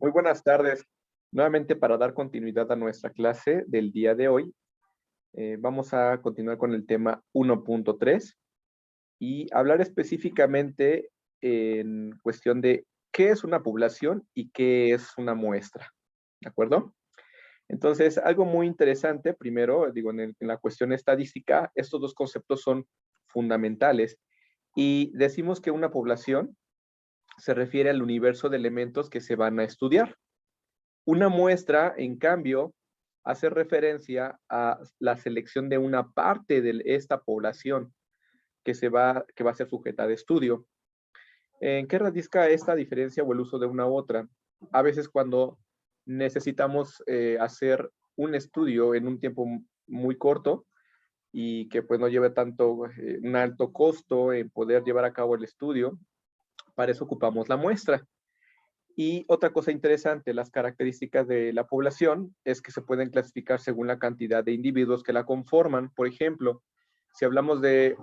Muy buenas tardes. Nuevamente para dar continuidad a nuestra clase del día de hoy, vamos a continuar con el tema 1.3 y hablar específicamente en cuestión de qué es una población y qué es una muestra. ¿De acuerdo? Entonces, algo muy interesante, primero, digo, en la cuestión estadística, estos dos conceptos son fundamentales y decimos que una población se refiere al universo de elementos que se van a estudiar. Una muestra, en cambio, hace referencia a la selección de una parte de esta población que va a ser sujeta de estudio. ¿En qué radica esta diferencia o el uso de una u otra? A veces cuando necesitamos hacer un estudio en un tiempo muy corto y que pues no lleve tanto, un alto costo en poder llevar a cabo el estudio, para eso ocupamos la muestra. Y otra cosa interesante, las características de la población es que se pueden clasificar según la cantidad de individuos que la conforman. Por ejemplo, si hablamos de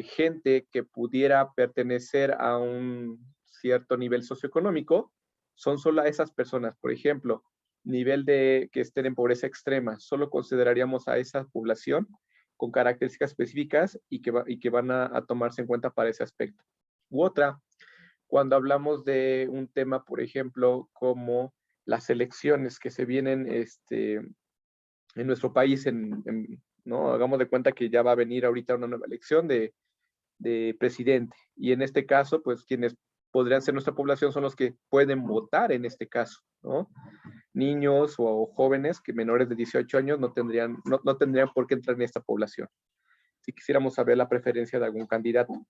gente que pudiera pertenecer a un cierto nivel socioeconómico, son solo esas personas. Por ejemplo, nivel de que estén en pobreza extrema, solo consideraríamos a esa población con características específicas y que van a tomarse en cuenta para ese aspecto. U otra, cuando hablamos de un tema, por ejemplo, como las elecciones que se vienen en nuestro país, ¿no? Hagamos de cuenta que ya va a venir ahorita una nueva elección de presidente. Y en este caso, pues quienes podrían ser nuestra población son los que pueden votar en este caso, ¿no? Niños o jóvenes que menores de 18 años no tendrían por qué entrar en esta población. Si quisiéramos saber la preferencia de algún candidato.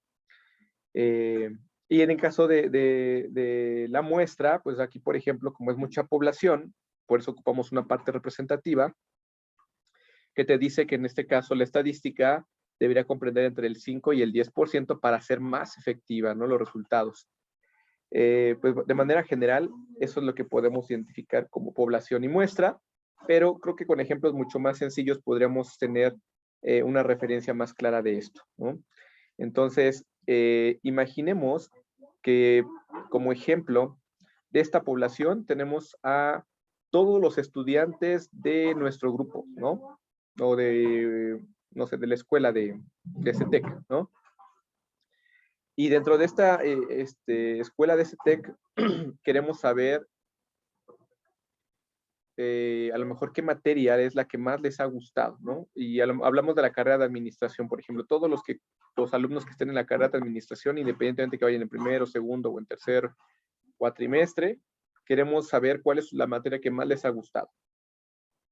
Y en el caso de la muestra, pues aquí, por ejemplo, como es mucha población, por eso ocupamos una parte representativa, que te dice que en este caso la estadística debería comprender entre el 5 y el 10% para ser más efectiva, ¿no? Los resultados. Pues de manera general, eso es lo que podemos identificar como población y muestra, pero creo que con ejemplos mucho más sencillos podríamos tener una referencia más clara de esto, ¿no? Entonces, imaginemos que como ejemplo de esta población tenemos a todos los estudiantes de nuestro grupo, ¿no? O de, no sé, de la escuela de CETEC, ¿no? Y dentro de esta escuela de CETEC queremos saber a lo mejor qué materia es la que más les ha gustado, ¿no? Y hablamos de la carrera de administración, por ejemplo, todos los alumnos que estén en la carrera de administración, independientemente que vayan en primero, segundo o en tercer cuatrimestre, queremos saber cuál es la materia que más les ha gustado.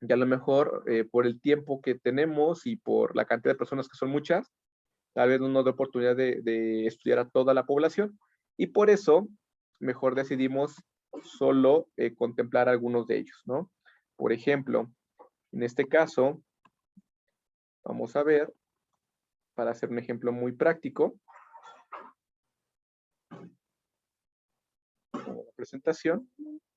Y a lo mejor por el tiempo que tenemos y por la cantidad de personas que son muchas, tal vez no nos da oportunidad de estudiar a toda la población. Y por eso, mejor decidimos solo contemplar algunos de ellos, ¿no? Por ejemplo, en este caso, vamos a ver, para hacer un ejemplo muy práctico, como la presentación,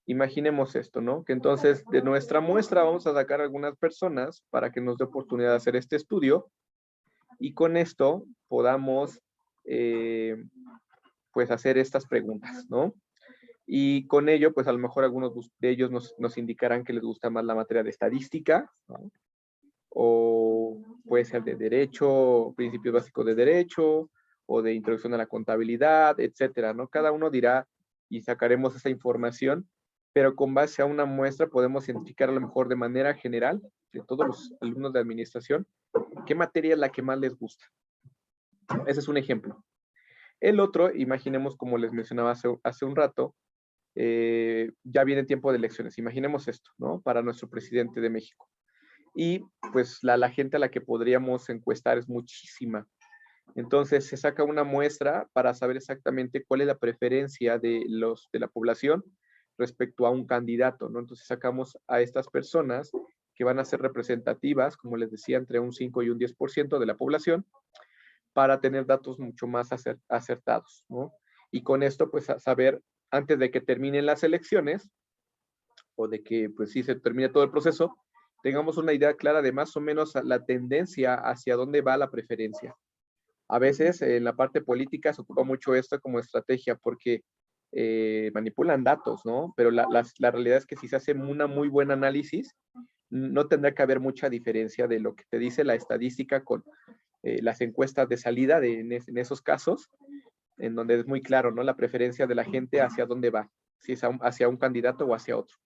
imaginemos esto, ¿no? Que entonces de nuestra muestra vamos a sacar algunas personas para que nos dé oportunidad de hacer este estudio y con esto podamos pues hacer estas preguntas, ¿no? Y con ello, pues a lo mejor algunos de ellos nos indicarán que les gusta más la materia de estadística, ¿no? O puede ser de derecho, principios básicos de derecho, o de introducción a la contabilidad, etcétera, ¿no? Cada uno dirá y sacaremos esa información, pero con base a una muestra podemos identificar a lo mejor de manera general de todos los alumnos de administración qué materia es la que más les gusta. Ese es un ejemplo. El otro, imaginemos como les mencionaba hace un rato, ya viene tiempo de elecciones. Imaginemos esto, ¿no? Para nuestro presidente de México. Y pues la gente a la que podríamos encuestar es muchísima. Entonces se saca una muestra para saber exactamente cuál es la preferencia de la población respecto a un candidato, ¿no? Entonces sacamos a estas personas que van a ser representativas, como les decía, entre un 5 y un 10% de la población, para tener datos mucho más acertados, ¿no? Y con esto, pues, saber, antes de que terminen las elecciones, o de que, pues, sí se termine todo el proceso, tengamos una idea clara de más o menos la tendencia hacia dónde va la preferencia. A veces en la parte política se ocupa mucho esto como estrategia, porque manipulan datos, ¿no? Pero la realidad es que si se hace una muy buen análisis, no tendrá que haber mucha diferencia de lo que te dice la estadística con las encuestas de salida en esos casos, en donde es muy claro, ¿no? La preferencia de la gente hacia dónde va, si es hacia un candidato o hacia otro.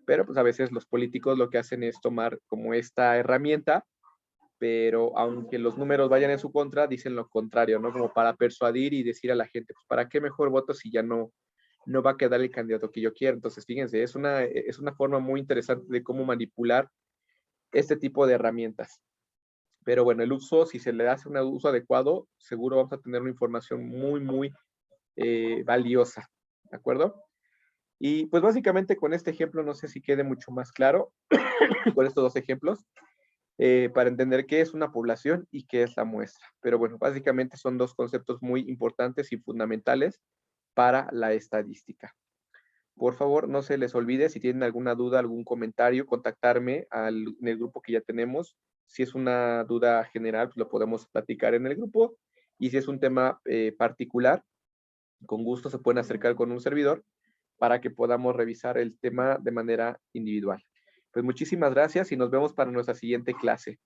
Pero pues a veces los políticos lo que hacen es tomar como esta herramienta, pero aunque los números vayan en su contra, dicen lo contrario, ¿no? Como para persuadir y decir a la gente, pues ¿para qué mejor voto si ya no va a quedar el candidato que yo quiero? Entonces, fíjense, es una forma muy interesante de cómo manipular este tipo de herramientas. Pero bueno, el uso, si se le hace un uso adecuado, seguro vamos a tener una información muy, muy valiosa, ¿de acuerdo? Y pues básicamente con este ejemplo, no sé si quede mucho más claro, con estos dos ejemplos, para entender qué es una población y qué es la muestra. Pero bueno, básicamente son dos conceptos muy importantes y fundamentales para la estadística. Por favor, no se les olvide, si tienen alguna duda, algún comentario, contactarme en el grupo que ya tenemos. Si es una duda general, pues lo podemos platicar en el grupo. Y si es un tema particular, con gusto se pueden acercar con un servidor para que podamos revisar el tema de manera individual. Pues muchísimas gracias y nos vemos para nuestra siguiente clase.